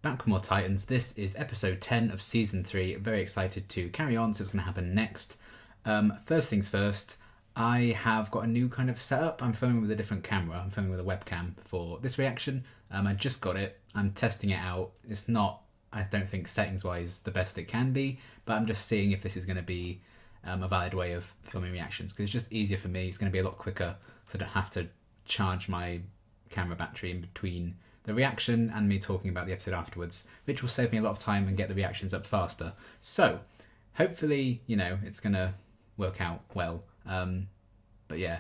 back with more Titans. This is episode 10 of season 3. Very excited to carry on, so what's going to happen next. First things first, I have got a new kind of setup. I'm filming with a different camera. I'm filming with a webcam for this reaction. I just got it. I'm testing it out. It's not, I don't think, settings-wise the best it can be, but I'm just seeing if this is going to be a valid way of filming reactions, because it's just easier for me. It's going to be a lot quicker, so I don't have to charge my camera battery in between the reaction and me talking about the episode afterwards, which will save me a lot of time and get the reactions up faster. So hopefully, it's going to work out well. But yeah,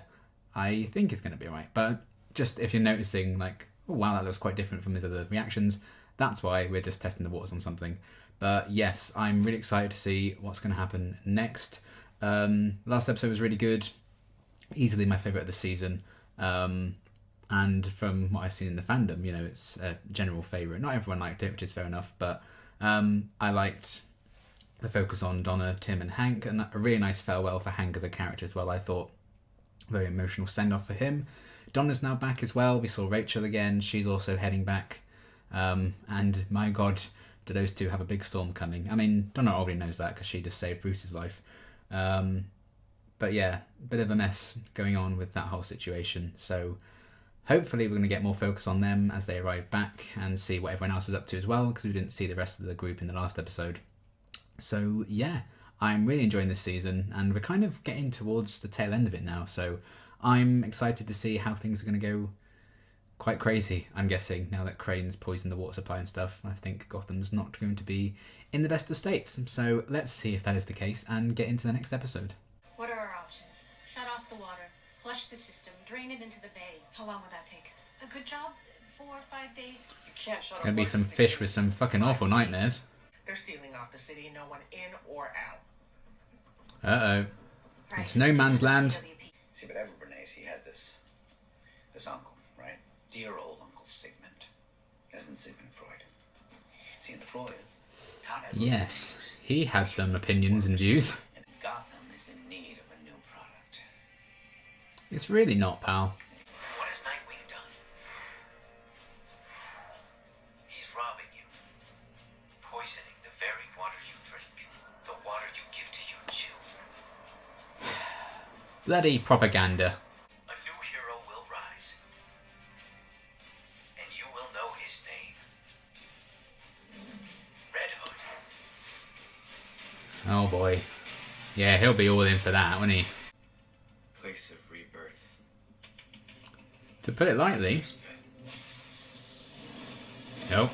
I think it's going to be alright. But just if you're noticing, like, oh wow, that looks quite different from his other reactions, that's why we're just testing the waters on something. But yes, I'm really excited to see what's going to happen next. Last episode was really good. Easily my favourite of the season. And from what I've seen in the fandom, it's a general favourite. Not everyone liked it, which is fair enough, but I liked the focus on Donna, Tim and Hank, and a really nice farewell for Hank as a character as well, I thought. Very emotional send-off for him. Donna's now back as well. We saw Rachel again. She's also heading back. And my god, do those two have a big storm coming. I mean, Donna already knows that because she just saved Bruce's life. But yeah, bit of a mess going on with that whole situation. So hopefully we're going to get more focus on them as they arrive back and see what everyone else was up to as well, because we didn't see the rest of the group in the last episode. So yeah, I'm really enjoying this season, and we're kind of getting towards the tail end of it now, so I'm excited to see how things are going to go quite crazy, I'm guessing, now that Crane's poisoned the water supply and stuff. I think Gotham's not going to be in the best of states, so let's see if that is the case and get into the next episode. What are our options? Shut off the water, flush the system, drain it into the bay. How long would that take? A good job? 4 or 5 days? You can't shut off. Gonna be some fish with some fucking awful nightmares. They're sealing off the city, no one in or out. Uh-oh. It's no man's land. See, but Edward Bernays, he had this uncle, right? Dear old Uncle Sigmund. As in Sigmund Freud. See, in Freud, Todd Edward Yes, he had some opinions and views. and Gotham is in need of a new product. It's really not, pal. What has Nightwing done? He's robbing you. Poisoning the very water you drink. The water you give to your children. Bloody propaganda. A new hero will rise. And you will know his name. Red Hood. Oh boy. Yeah, he'll be all in for that, won't he? Place of rebirth. To put it lightly. Nope.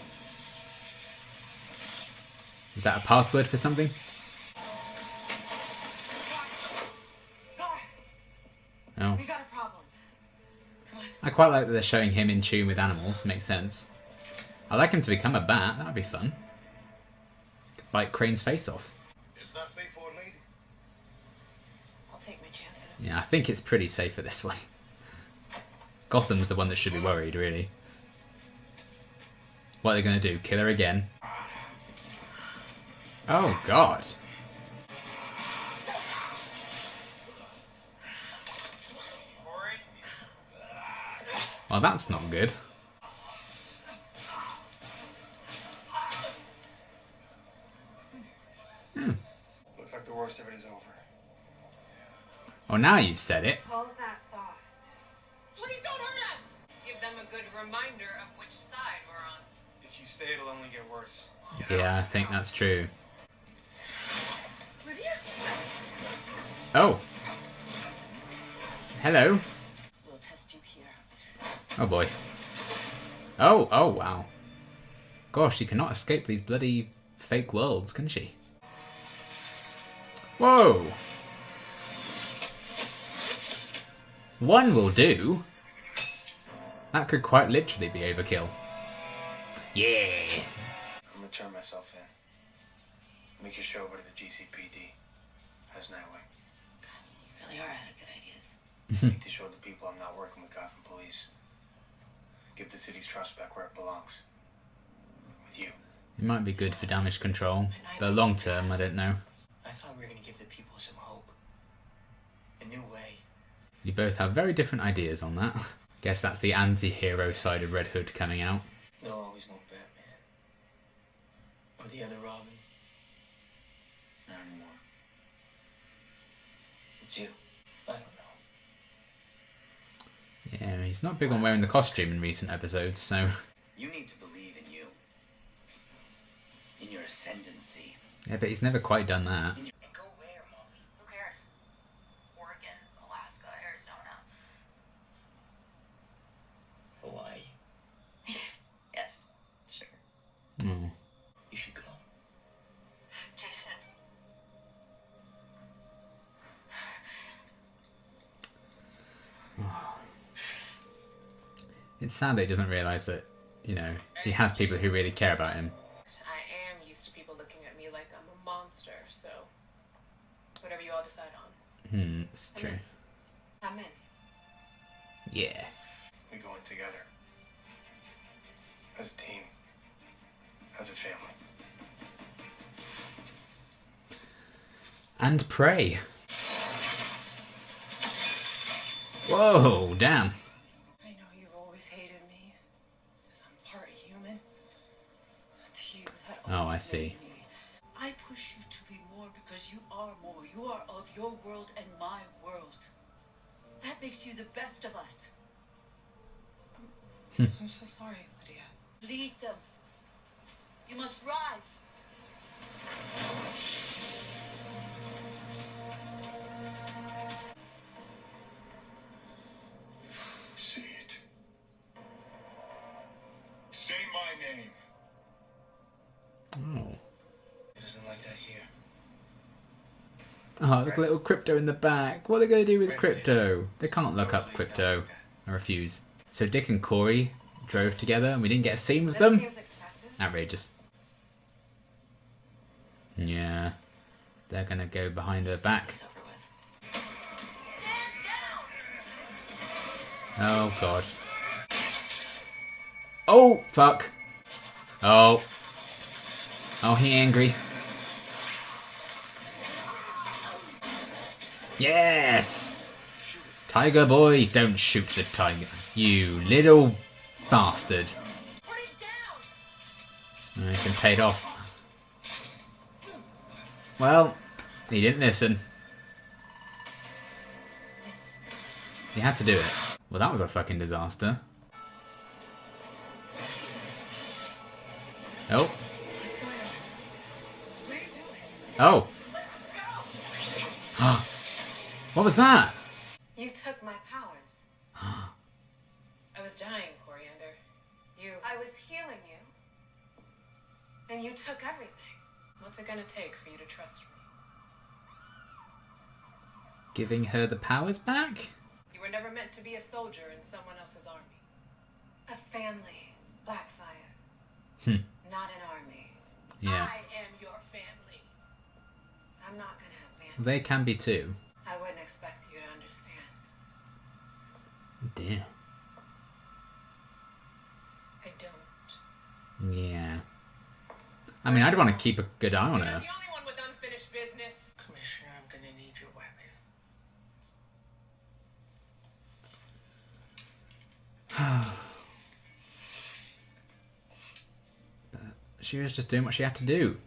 Is that a password for something? Oh. We got a problem. Come on. I quite like that they're showing him in tune with animals. Makes sense. I'd like him to become a bat. That would be fun. Bite Crane's face off. It's not safe for a lady. I'll take my chances. Yeah, I think it's pretty safe for this one. Gotham's the one that should be worried, really. What are they going to do? Kill her again? Oh, God. Well, that's not good. Looks like the worst of it is over. Oh, now you've said it. Hold that thought. Please don't hurt us! Give them a good reminder of which side we're on. If you stay, it'll only get worse. Yeah, I think that's true. Lydia? Oh. Hello. We'll test you here. Oh, boy. Oh, wow. Gosh, she cannot escape these bloody fake worlds, can she? Whoa! One will do. That could quite literally be overkill. Yeah! I'm gonna turn myself in. Make your show over to the GCPD. How's Nightwing? You really are out of good ideas. Need to show the people I'm not working with Gotham Police. Give the city's trust back where it belongs. With you. It might be good for damage control, but long term, I don't know. I thought we were gonna give the people some hope. A new way. You both have very different ideas on that. Guess that's the anti-hero side of Red Hood coming out. They'll always want Batman. The other Robin? Not anymore. It's you. I don't know. Yeah, he's not big on wearing the costume in recent episodes, so... You need to believe in you. In your ascendancy. Yeah, but he's never quite done that. And go where, Molly? Who cares? Oregon, Alaska, Arizona. Hawaii. Yes, sure. Oh. You should go. Jason. It's sad that he doesn't realise that, you know, he has people who really care about him. I am used to people looking at me like I'm a monster, so whatever you all decide on. It's true. I'm in. Yeah. We go in together. As a team. As a family. And pray. Whoa, damn. I know you've always hated me, because I'm part human. To you, that Oh, I always see. made me. I push you to be more because you are more. You are of your world and my world. That makes you the best of us. I'm so sorry, Lydia. Lead them. You must rise. Say it. Say my name. Oh. It isn't like that here. Oh, look, a little crypto in the back. What are they going to do with crypto? They can't look up crypto. I refuse. So Dick and Corey drove together and we didn't get a scene with them? Seems excessive. Outrageous. Yeah. They're going to go behind her back. It's over with. Oh, God. Oh, fuck. Oh. Oh, he angry. Yes! Tiger boy, don't shoot the tiger. You little bastard. Put it down! Oh, he's been paid off. Well, he didn't listen. He had to do it. Well, that was a fucking disaster. Oh. Oh. What was that? You took my powers. I was dying, Coriander. I was healing you. And you took everything. What's it gonna take for you to trust me? Giving her the powers back? You were never meant to be a soldier in someone else's army. A family. Blackfire. Not an army. Yeah. I am your family. I'm not gonna abandon. They can be too. I wouldn't expect you to understand. Damn. I don't. Yeah. I mean, I'd want to keep a good eye on You're her. the only one with unfinished business. Commissioner, I'm gonna need your weapon. She was just doing what she had to do.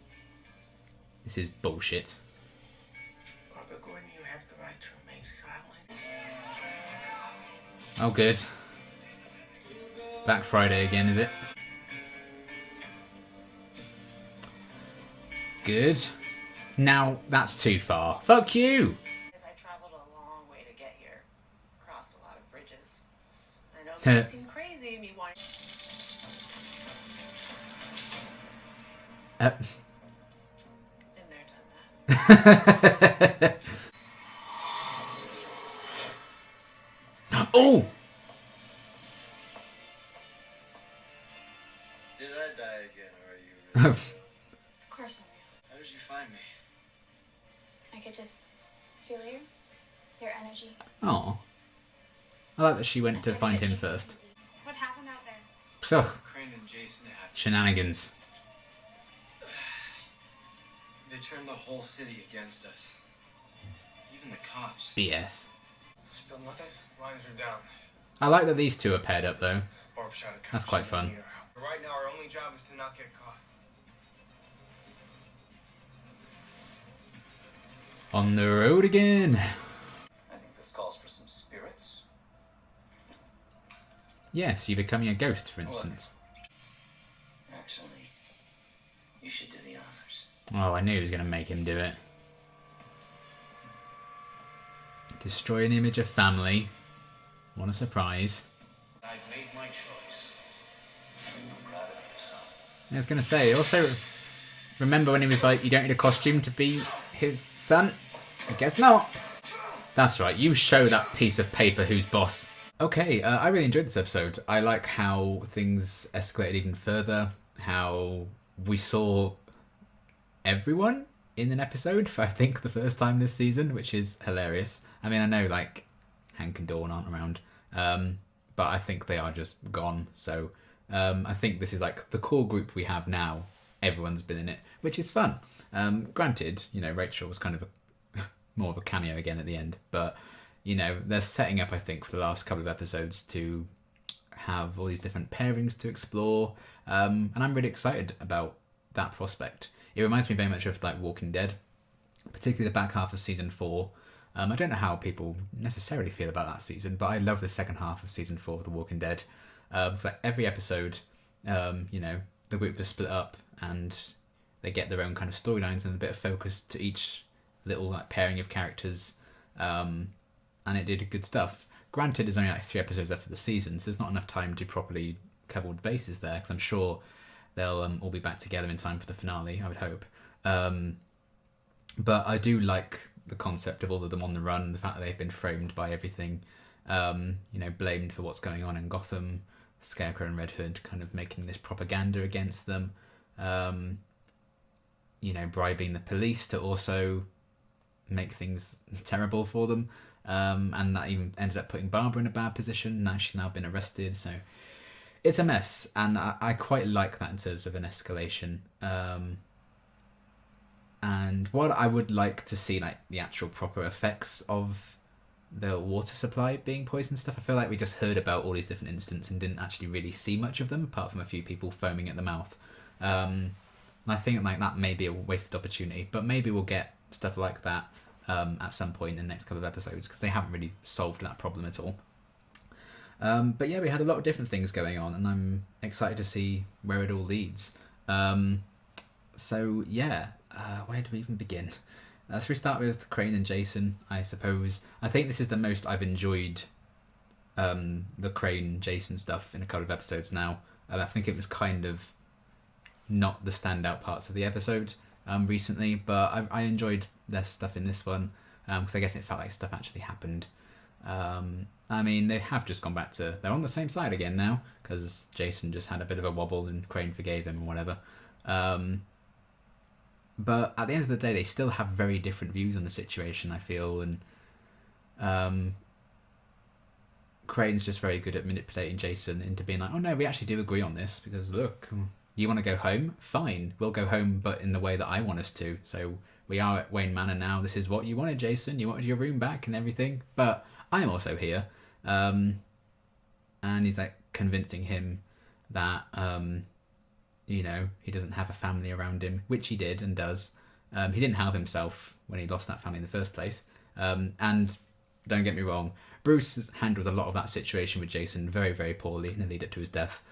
This is bullshit. Barbara Gordon, you have the right to remain silent. Oh, good. Black Friday again, is it? Good. Now, that's too far. Fuck you! As I traveled a long way to get here, crossed a lot of bridges. I know Huh. that seemed crazy, me wanting. Been there, done that. Oh! Did I die again, or are you? Of course I'm real. How did you find me? I could just feel your energy. Oh. I like that she went to find him first. What happened out there? Ugh. Crane and Jason had. Shenanigans. They turned the whole city against us. Even the cops. BS. Still nothing? Lines are down. I like that these two are paired up, though. Barb shot a cop. That's quite fun. Right now, our only job is to not get caught. On the road again. I think this calls for some spirits. Yes, you becoming a ghost, for instance. Actually, you should do the honors. Oh, I knew he was going to make him do it. Destroy an image of family. What a surprise. I've made my choice. I'm proud of you, son. I was going to say, also, remember when he was like, you don't need a costume to be his son? I guess not. That's right, you show that piece of paper who's boss. Okay, I really enjoyed this episode. I like how things escalated even further, how we saw everyone in an episode for, I think, the first time this season, which is hilarious. I mean, I know, like, Hank and Dawn aren't around, but I think they are just gone, so I think this is, like, the core group we have now. Everyone's been in it, which is fun. Granted, you know, Rachel was kind of more of a cameo again at the end, but, you know, they're setting up, I think, for the last couple of episodes to have all these different pairings to explore, and I'm really excited about that prospect. It reminds me very much of, like, Walking Dead, particularly the back half of season 4. I don't know how people necessarily feel about that season, but I love the second half of season 4 of The Walking Dead. It's like every episode, you know, the group is split up and they get their own kind of storylines and a bit of focus to each little, like, pairing of characters, and it did good stuff. Granted, there's only like 3 episodes left of the season, so there's not enough time to properly cover all the bases there, because I'm sure they'll all be back together in time for the finale, I would hope. But I do like the concept of all of them on the run, the fact that they've been framed by everything, you know, blamed for what's going on in Gotham, Scarecrow and Red Hood kind of making this propaganda against them, you know, bribing the police to also make things terrible for them, and that even ended up putting Barbara in a bad position. Now she's now been arrested, so it's a mess, and I quite like that in terms of an escalation. And what I would like to see, like, the actual proper effects of the water supply being poisoned stuff. I feel like we just heard about all these different incidents and didn't actually really see much of them, apart from a few people foaming at the mouth. And I think, like, that may be a wasted opportunity, but maybe we'll get stuff like that at some point in the next couple of episodes, because they haven't really solved that problem at all. But yeah, we had a lot of different things going on, and I'm excited to see where it all leads. So yeah, where do we even begin? So we start with Crane and Jason, I suppose. I think this is the most I've enjoyed the Crane-Jason stuff in a couple of episodes now. I think it was kind of not the standout parts of the episode recently, but I enjoyed their stuff in this one, because I guess it felt like stuff actually happened. I mean, they have just gone back to... They're on the same side again now, because Jason just had a bit of a wobble and Crane forgave him or whatever. But at the end of the day, they still have very different views on the situation, I feel, and Crane's just very good at manipulating Jason into being like, oh no, we actually do agree on this, because look, you want to go home? Fine, we'll go home, but in the way that I want us to. So we are at Wayne Manor now, this is what you wanted, Jason, you wanted your room back and everything, but I'm also here. And he's like convincing him that, you know, he doesn't have a family around him, which he did and does. He didn't help himself when he lost that family in the first place. And don't get me wrong, Bruce has handled a lot of that situation with Jason very, very poorly and lead up to his death.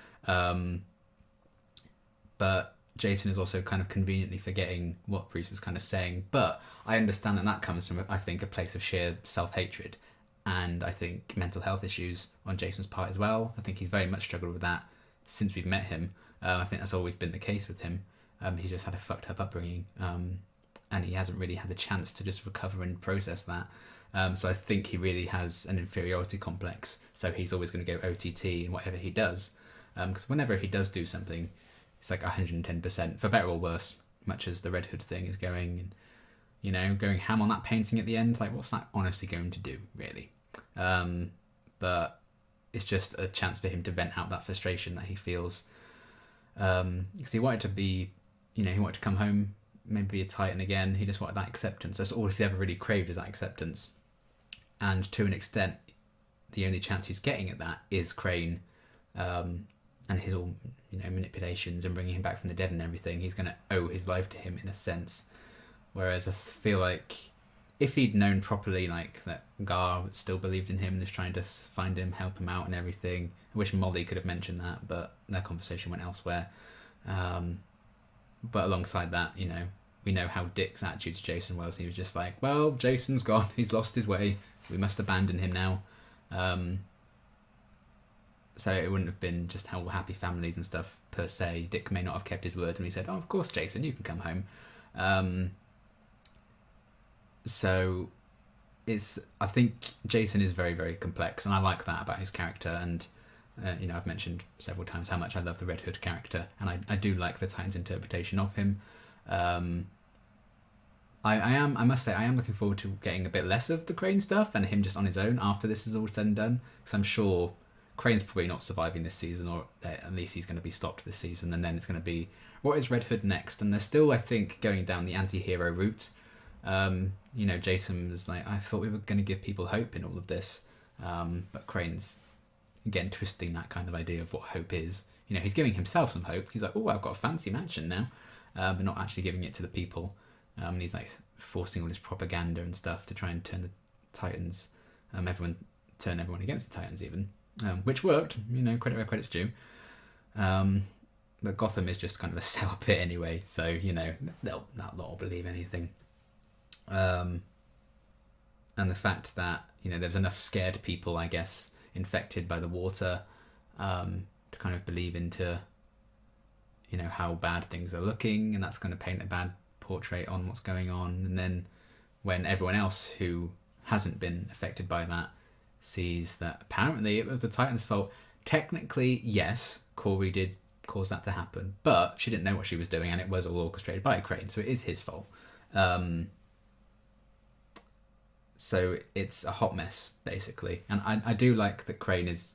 But Jason is also kind of conveniently forgetting what Bruce was kind of saying. But I understand that comes from, I think, a place of sheer self-hatred. And I think mental health issues on Jason's part as well. I think he's very much struggled with that since we've met him. I think that's always been the case with him. He's just had a fucked up upbringing, and he hasn't really had the chance to just recover and process that. So I think he really has an inferiority complex. So he's always going to go OTT in whatever he does. Because whenever he does do something, it's like 110%, for better or worse, much as the Red Hood thing is going, and, you know, going ham on that painting at the end. Like, what's that honestly going to do, really? But it's just a chance for him to vent out that frustration that he feels. Because he wanted to be, you know, he wanted to come home, maybe be a Titan again. He just wanted that acceptance. That's all he's ever really craved, is that acceptance. And to an extent, the only chance he's getting at that is Crane, and his all, you know, manipulations and bringing him back from the dead and everything. He's going to owe his life to him in a sense. Whereas I feel like if he'd known properly, like, that Gar still believed in him and was trying to find him, help him out and everything. I wish Molly could have mentioned that, but their conversation went elsewhere. But alongside that, you know, we know how Dick's attitude to Jason was. He was just like, well, Jason's gone. He's lost his way. We must abandon him now. So it wouldn't have been just how happy families and stuff per se. Dick may not have kept his word and he said, oh, of course, Jason, you can come home. So I think Jason is very, very complex, and I like that about his character. And you know, I've mentioned several times how much I love the Red Hood character, and I do like the Titans' interpretation of him. I must say, I am looking forward to getting a bit less of the Crane stuff and him just on his own after this is all said and done, because I'm sure Crane's probably not surviving this season, or at least he's going to be stopped this season, and then it's going to be, what is Red Hood next? And they're still, I think, going down the anti-hero route. You know, Jason was like, I thought we were going to give people hope in all of this, but Crane's, again, twisting that kind of idea of what hope is. You know, he's giving himself some hope. He's like, oh, I've got a fancy mansion now, but not actually giving it to the people. And he's like forcing all this propaganda and stuff to try and turn the Titans, turn everyone against the Titans even, which worked. You know, credit where credit's due. But Gotham is just kind of a sour pit anyway, so you know they'll not believe anything. And the fact that, you know, there's enough scared people, I guess, infected by the water, to kind of believe into, you know, how bad things are looking, and that's going to paint a bad portrait on what's going on. And then when everyone else who hasn't been affected by that sees that apparently it was the Titans' fault, technically, yes, Corey did cause that to happen, but she didn't know what she was doing, and it was all orchestrated by Crane, so it is his fault. So it's a hot mess, basically. And I do like that Crane is,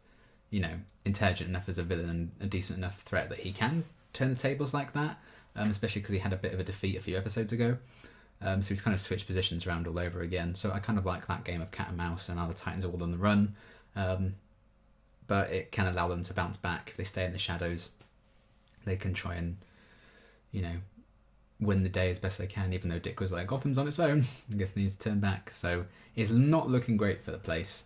you know, intelligent enough as a villain and a decent enough threat that he can turn the tables like that, especially because he had a bit of a defeat a few episodes ago. So he's kind of switched positions around all over again. So I kind of like that game of cat and mouse, and now the Titans are all on the run. But it can allow them to bounce back. If they stay in the shadows, they can try and, you know, win the day as best they can, even though Dick was like, Gotham's on its own, I guess it needs to turn back. So it's not looking great for the place.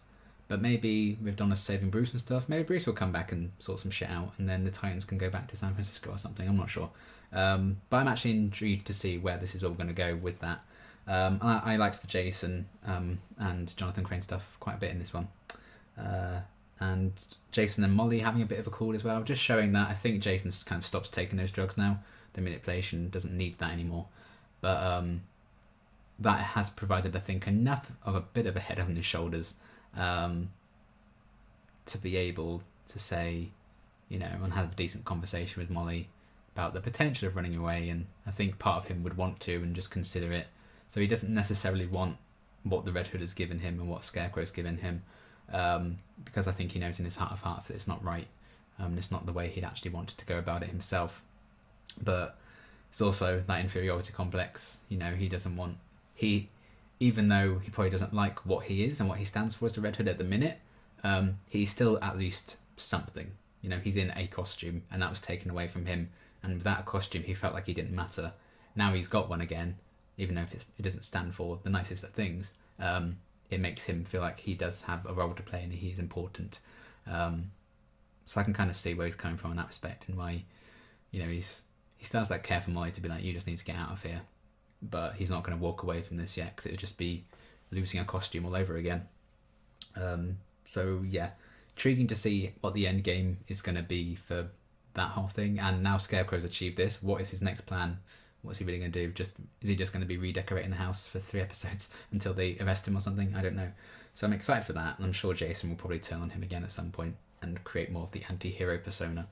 But maybe with Donna saving Bruce and stuff, maybe Bruce will come back and sort some shit out, and then the Titans can go back to San Francisco or something. I'm not sure. But I'm actually intrigued to see where this is all going to go with that. I liked the Jason and Jonathan Crane stuff quite a bit in this one. And Jason and Molly having a bit of a call as well, just showing that I think Jason's kind of stopped taking those drugs now. The manipulation doesn't need that anymore. But that has provided, I think, enough of a bit of a head on his shoulders to be able to say, you know, and have a decent conversation with Molly about the potential of running away. And I think part of him would want to and just consider it. So he doesn't necessarily want what the Red Hood has given him and what Scarecrow's given him, because I think he knows in his heart of hearts that it's not right. It's not the way he'd actually wanted to go about it himself. But it's also that inferiority complex. You know, he doesn't want... Even though he probably doesn't like what he is and what he stands for as the Red Hood at the minute, he's still at least something. You know, he's in a costume, and that was taken away from him. And without a costume, he felt like he didn't matter. Now he's got one again, even though it doesn't stand for the nicest of things. It makes him feel like he does have a role to play and he is important. So I can kind of see where he's coming from in that respect, and why, you know, he still has that care for Molly to be like, you just need to get out of here. But he's not going to walk away from this yet, because it would just be losing a costume all over again. So yeah, intriguing to see what the end game is going to be for that whole thing. And now Scarecrow's achieved this, what is his next plan? What's he really going to do? Is he just going to be redecorating the house for 3 episodes until they arrest him or something? I don't know. So I'm excited for that, and I'm sure Jason will probably turn on him again at some point and create more of the anti-hero persona.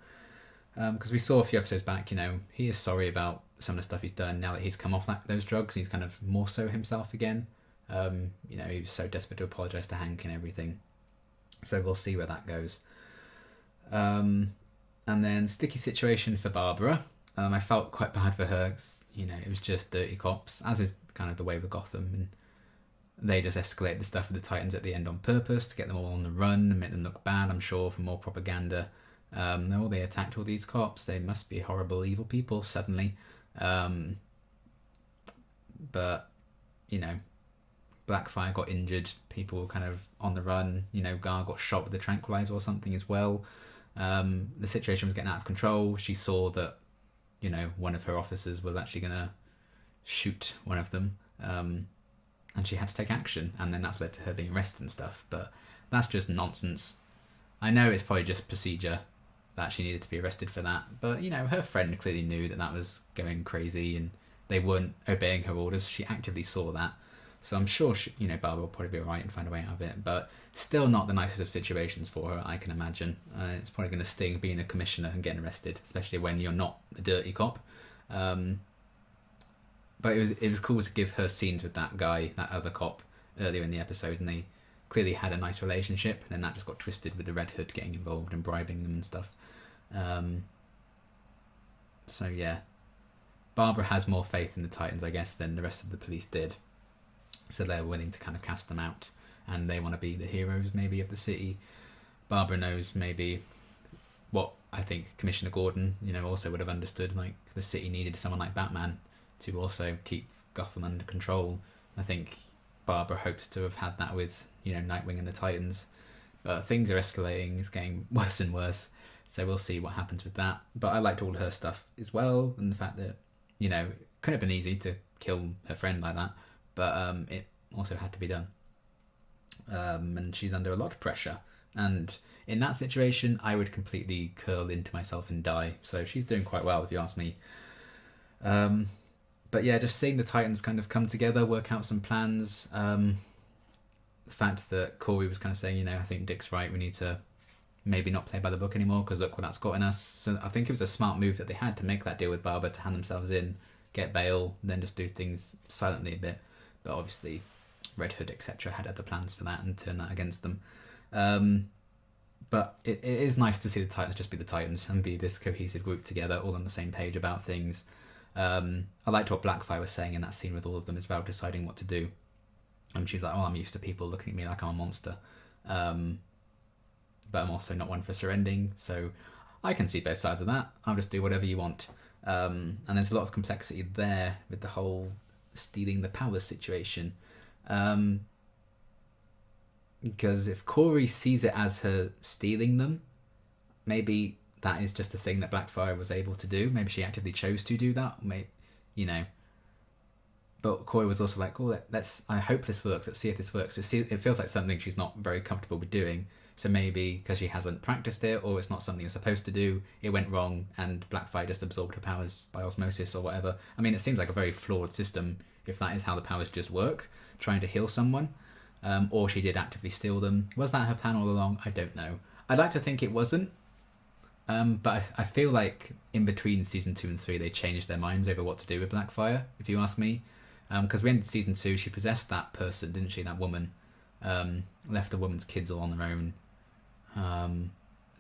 Because we saw a few episodes back, you know, he is sorry about some of the stuff he's done now that he's come off those drugs. He's kind of more so himself again. You know, he was so desperate to apologise to Hank and everything. So we'll see where that goes. And then sticky situation for Barbara. I felt quite bad for her. You know, it was just dirty cops, as is kind of the way with Gotham. And they just escalate the stuff with the Titans at the end on purpose to get them all on the run and make them look bad, I'm sure, for more propaganda. No, they attacked all these cops. They must be horrible, evil people suddenly. But, you know, Blackfire got injured, people were kind of on the run. Gar got shot with a tranquilizer or something as well. The situation was getting out of control. She saw that, one of her officers was actually going to shoot one of them, and she had to take action, and then that's led to her being arrested and stuff. But that's just nonsense. I know it's probably just procedure that she needed to be arrested for that, but her friend clearly knew that was going crazy and they weren't obeying her orders. She actively saw that, so I'm sure Barbara will probably be alright and find a way out of it, but still not the nicest of situations for her, I can imagine. It's probably going to sting being a commissioner and getting arrested, especially when you're not a dirty cop. But it was cool to give her scenes with that guy, that other cop, earlier in the episode, and they clearly had a nice relationship, and then that just got twisted with the Red Hood getting involved and bribing them and stuff. So yeah, Barbara has more faith in the Titans, I guess, than the rest of the police did. So they're willing to kind of cast them out, and they want to be the heroes maybe of the city. Barbara knows maybe what I think Commissioner Gordon, also would have understood, like the city needed someone like Batman to also keep Gotham under control. I think Barbara hopes to have had that with, Nightwing and the Titans. But things are escalating, it's getting worse and worse. So we'll see what happens with that. But I liked all her stuff as well, and the fact that, it could have been easy to kill her friend like that, but it also had to be done. And she's under a lot of pressure. And in that situation, I would completely curl into myself and die. So she's doing quite well, if you ask me. But yeah, just seeing the Titans kind of come together, work out some plans. The fact that Corey was kind of saying, I think Dick's right, we need to maybe not play by the book anymore because look what that's gotten us. So I think it was a smart move that they had to make that deal with Barbara, to hand themselves in, get bail, then just do things silently a bit. But obviously Red Hood, etc. had other plans for that and turn that against them. But it is nice to see the Titans just be the Titans and be this cohesive group together, all on the same page about things. I liked what Blackfire was saying in that scene with all of them as well, deciding what to do. And she's like, I'm used to people looking at me like I'm a monster. But I'm also not one for surrendering, so I can see both sides of that. I'll just do whatever you want. And there's a lot of complexity there with the whole stealing the powers situation. Because if Corey sees it as her stealing them, maybe that is just a thing that Blackfire was able to do. Maybe she actively chose to do that. Maybe, But Corey was also like, I hope this works. Let's see if this works. It feels like something she's not very comfortable with doing. So maybe because she hasn't practiced it, or it's not something you're supposed to do, it went wrong and Blackfire just absorbed her powers by osmosis or whatever. I mean, it seems like a very flawed system if that is how the powers just work, trying to heal someone. Or she did actively steal them. Was that her plan all along? I don't know. I'd like to think it wasn't. But I feel like in between season 2 and 3, they changed their minds over what to do with Blackfire, if you ask me. Because we ended season 2, she possessed that person, didn't she? That woman. Left the woman's kids all on their own.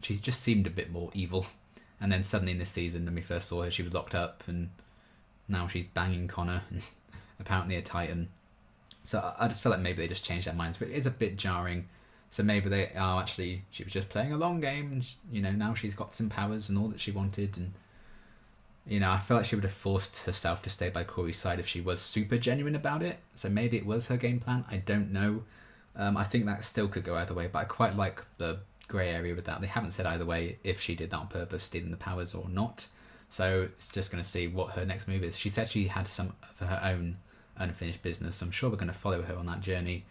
She just seemed a bit more evil. And then suddenly in this season, when we first saw her, she was locked up, and now she's banging Connor, and apparently a Titan. So I just feel like maybe they just changed their minds, but it is a bit jarring. So maybe they actually, she was just playing a long game, and now she's got some powers and all that she wanted, and I feel like she would have forced herself to stay by Corey's side if she was super genuine about it. So maybe it was her game plan. I don't know. I think that still could go either way, but I quite like the grey area with that. They haven't said either way if she did that on purpose, stealing the powers or not. So it's just going to see what her next move is. She said she had some of her own unfinished business. So I'm sure we're going to follow her on that journey.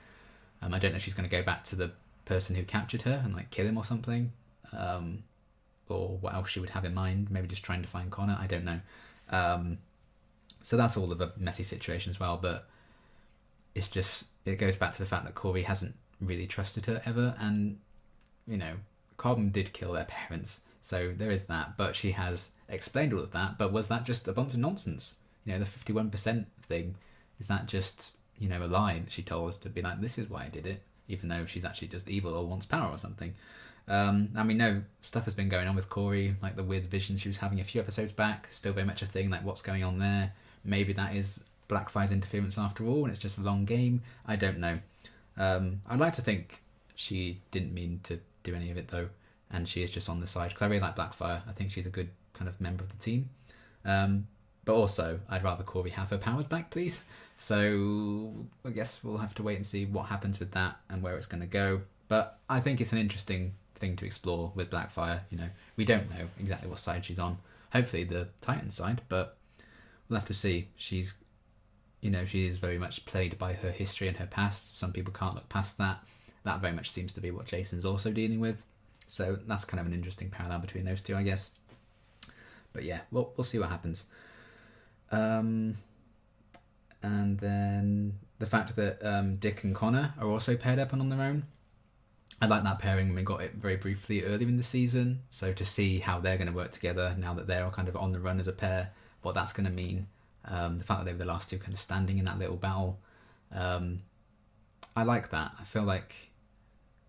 I don't know if she's going to go back to the person who captured her and kill him or something, or what else she would have in mind. Maybe just trying to find Connor. I don't know. So that's all of a messy situation as well. But it's just, it goes back to the fact that Corey hasn't really trusted her ever, and Cobham did kill their parents, so there is that. But she has explained all of that. But was that just a bunch of nonsense? The 51% thing, is that just a lie that she told us to be like, this is why I did it, even though she's actually just evil or wants power or something? No, stuff has been going on with Corey, like the weird vision she was having a few episodes back, still very much a thing. Like, what's going on there? Maybe that is Blackfire's interference after all, and it's just a long game. I don't know. I'd like to think she didn't mean to do any of it though, and she is just on the side, because I really like Blackfire. I think she's a good kind of member of the team. But But also, I'd rather Corey have her powers back, please. So I guess we'll have to wait and see what happens with that and where it's going to go. But I think it's an interesting thing to explore with Blackfire. You know, we don't know exactly what side she's on. Hopefully the Titan side, but we'll have to see. She's, you know, she is very much played by her history and her past. Some people can't look past that. That very much seems to be what Jason's also dealing with. So that's kind of an interesting parallel between those two, I guess. But yeah, we'll see what happens. And then the fact that Dick and Connor are also paired up and on their own. I like that pairing when we got it very briefly earlier in the season. So to see how they're going to work together now that they're all kind of on the run as a pair, what that's going to mean. The fact that they were the last two kind of standing in that little battle. I like that. I feel like,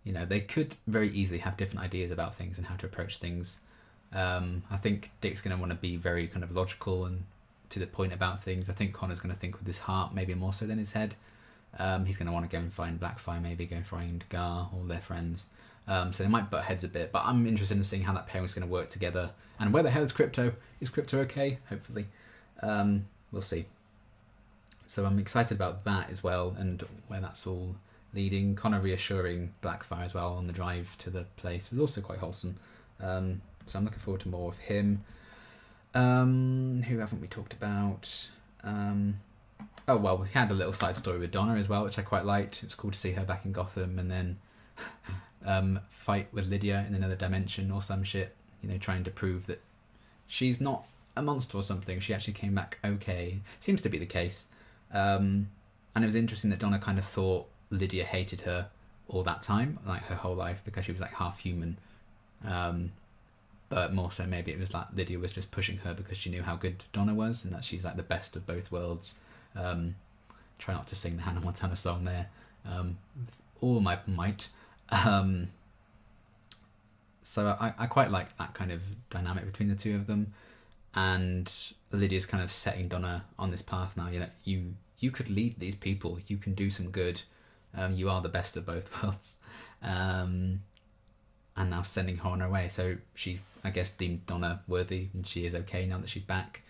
you know, they could very easily have different ideas about things and how to approach things. I think Dick's going to want to be very kind of logical and to the point about things. I think Connor's going to think with his heart, maybe more so than his head. He's going to want to go and find Blackfire, maybe go and find Gar, all their friends. So they might butt heads a bit, but I'm interested in seeing how that pairing's going to work together. And where the hell is Crypto? Is Crypto okay? Hopefully. We'll see. So I'm excited about that as well, and where that's all leading. Connor reassuring Blackfire as well on the drive to the place was also quite wholesome. So I'm looking forward to more of him. Who haven't we talked about? Oh, well, we had a little side story with Donna as well, which I quite liked. It was cool to see her back in Gotham and then fight with Lydia in another dimension or some shit. You know, trying to prove that she's not a monster or something. She actually came back okay. Seems to be the case. And it was interesting that Donna kind of thought Lydia hated her all that time, like her whole life, because she was like half human. But more so maybe it was like Lydia was just pushing her because she knew how good Donna was and that she's like the best of both worlds. Try not to sing the Hannah Montana song there. All my might. So I quite like that kind of dynamic between the two of them. And Lydia's kind of setting Donna on this path now. You know, you could lead these people. You can do some good. You are the best of both worlds. And now sending her on her way. So she's, I guess, deemed Donna worthy, and she is okay now that she's back.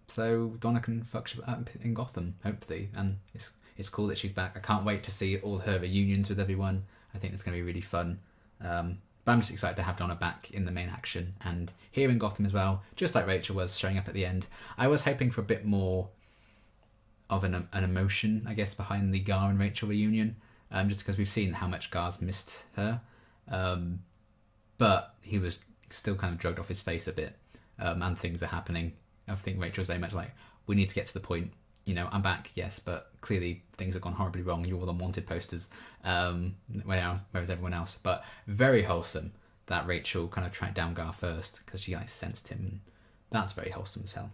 So Donna can fuck shit up in Gotham, hopefully. And it's cool that she's back. I can't wait to see all her reunions with everyone. I think it's going to be really fun. But I'm just excited to have Donna back in the main action and here in Gotham as well, just like Rachel was showing up at the end. I was hoping for a bit more of an emotion, I guess, behind the Gar and Rachel reunion, just because we've seen how much Gar's missed her. But he was still kind of drugged off his face a bit, and things are happening. I think Rachel's very much like, we need to get to the point. You know, I'm back, yes, but clearly things have gone horribly wrong. You're all on wanted posters, whereas everyone else. But very wholesome that Rachel kind of tracked down Gar first because she like sensed him. That's very wholesome as hell.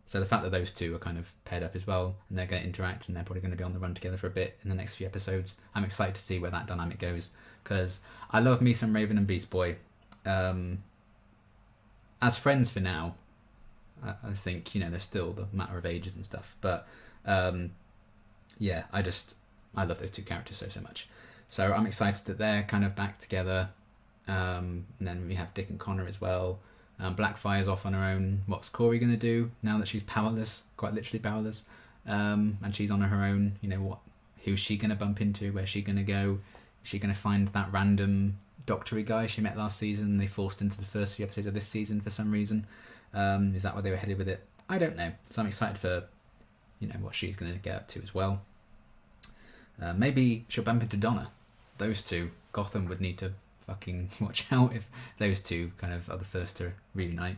So the fact that those two are kind of paired up as well, and they're going to interact, and they're probably going to be on the run together for a bit in the next few episodes. I'm excited to see where that dynamic goes because I love me some Raven and Beast Boy. As friends for now. I think, you know, there's still the matter of ages and stuff, but yeah, I love those two characters so much. So I'm excited that they're kind of back together. And then we have Dick and Connor as well. Blackfire's off on her own. What's Corey going to do now that she's powerless, quite literally powerless, and she's on her own? You know, who's she going to bump into? Where's she going to go? Is she going to find that random doctory guy she met last season? They forced into the first few episodes of this season for some reason. Is that where they were headed with it? I don't know. So I'm excited for, you know, what she's going to get up to as well. Maybe she'll bump into Donna. Those two, Gotham would need to fucking watch out if those two kind of are the first to reunite.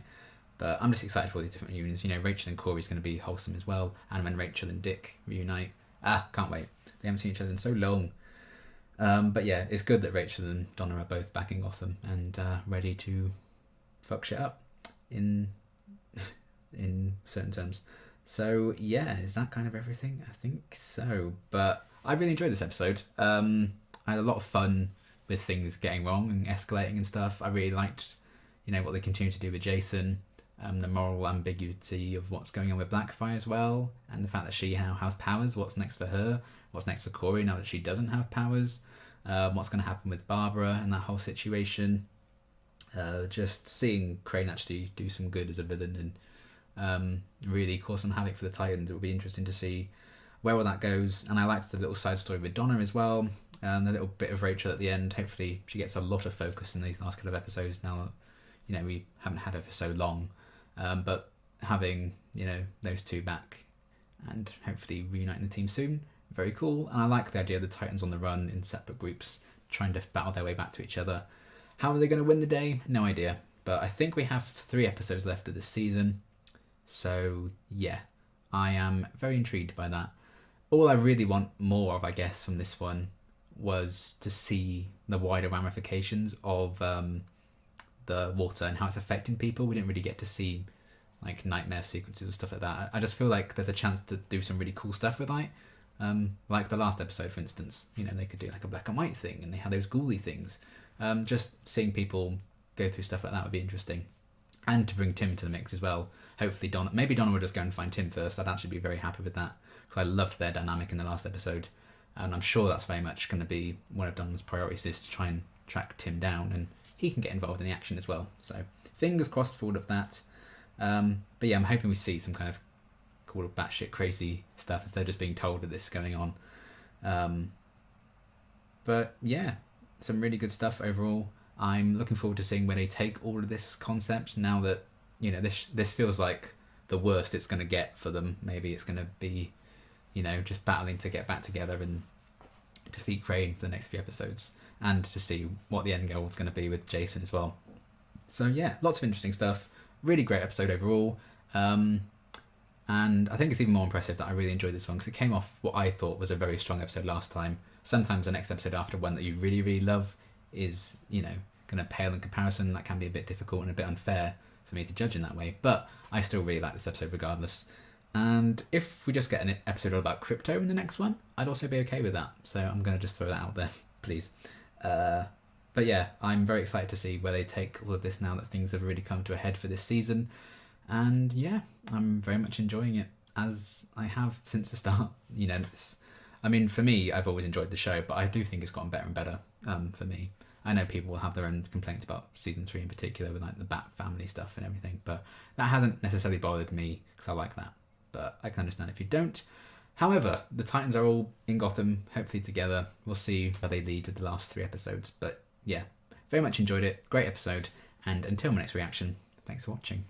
But I'm just excited for all these different reunions. You know, Rachel and Corey's going to be wholesome as well. And when Rachel and Dick reunite, can't wait. They haven't seen each other in so long. But yeah, it's good that Rachel and Donna are both back in Gotham and ready to fuck shit up in certain terms. So yeah, is that kind of everything? I think so. But I really enjoyed this episode. I had a lot of fun with things getting wrong and escalating and stuff. I really liked, you know, what they continue to do with Jason, the moral ambiguity of what's going on with Blackfire as well, and the fact that she now has powers. What's next for her? What's next for Corey now that she doesn't have powers? What's going to happen with Barbara and that whole situation? Just seeing Crane actually do some good as a villain and really cause some havoc for the Titans. It will be interesting to see where all that goes. And I liked the little side story with Donna as well. The little bit of Rachel at the end. Hopefully she gets a lot of focus in these last couple of episodes now that, we haven't had her for so long. But having, those two back and hopefully reuniting the team soon, very cool. And I like the idea of the Titans on the run in separate groups, trying to battle their way back to each other. How are they going to win the day? No idea. But I think we have 3 episodes left of this season. So, yeah, I am very intrigued by that. All I really want more of, I guess, from this one was to see the wider ramifications of the water and how it's affecting people. We didn't really get to see like nightmare sequences or stuff like that. I just feel like there's a chance to do some really cool stuff with like the last episode, for instance. They could do like a black and white thing, and they had those ghouly things. Just seeing people go through stuff like that would be interesting. And to bring Tim to the mix as well. Hopefully maybe Donna will just go and find Tim first. I'd actually be very happy with that, because I loved their dynamic in the last episode. And I'm sure that's very much going to be one of Donna's priorities, is to try and track Tim down, and he can get involved in the action as well. So fingers crossed for all of that. But yeah, I'm hoping we see some kind of cool batshit crazy stuff instead of just being told that this is going on. But yeah, some really good stuff overall. I'm looking forward to seeing where they take all of this concept now that, this feels like the worst it's going to get for them. Maybe it's going to be, just battling to get back together and defeat Crane for the next few episodes, and to see what the end goal is going to be with Jason as well. So yeah, lots of interesting stuff. Really great episode overall. And I think it's even more impressive that I really enjoyed this one, because it came off what I thought was a very strong episode last time. Sometimes the next episode after one that you really, really love is, going to pale in comparison. That can be a bit difficult and a bit unfair for me to judge in that way. But I still really like this episode regardless. And if we just get an episode all about crypto in the next one, I'd also be okay with that. So I'm going to just throw that out there, please. But yeah, I'm very excited to see where they take all of this now that things have really come to a head for this season. And yeah, I'm very much enjoying it, as I have since the start. For me, I've always enjoyed the show, but I do think it's gotten better and better for me. I know people will have their own complaints about season 3 in particular, with like the Bat family stuff and everything, but that hasn't necessarily bothered me, because I like that. But I can understand if you don't. However, the Titans are all in Gotham, hopefully together. We'll see where they lead with the last 3 episodes. But yeah, very much enjoyed it. Great episode. And until my next reaction, thanks for watching.